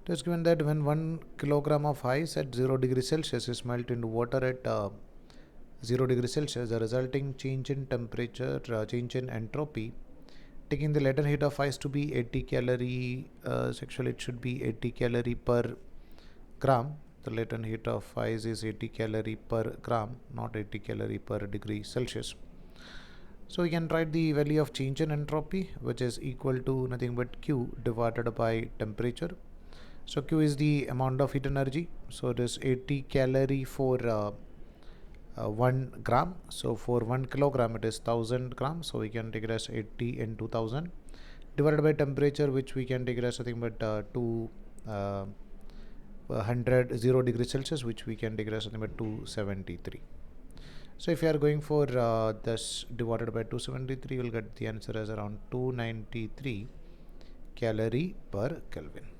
It is given that when 1 kilogram of ice at 0 degree Celsius is melted into water at 0 degree Celsius, the resulting change in temperature, change in entropy, taking the latent heat of ice to be 80 calorie, actually it should be 80 calorie per gram. The latent heat of ice is 80 calorie per gram, not 80 calorie per degree Celsius. So we can write the value of change in entropy, which is equal to nothing but Q divided by temperature. So Q is the amount of heat energy. So it is 80 calorie for 1 gram. So for 1 kilogram it is 1000 grams. So we can take it as 80 into 1000 divided by temperature, which we can take it as nothing but 0 degrees Celsius, which we can take it as nothing but 273. So if you are going for this divided by 273, you will get the answer as around 293 calorie per Kelvin.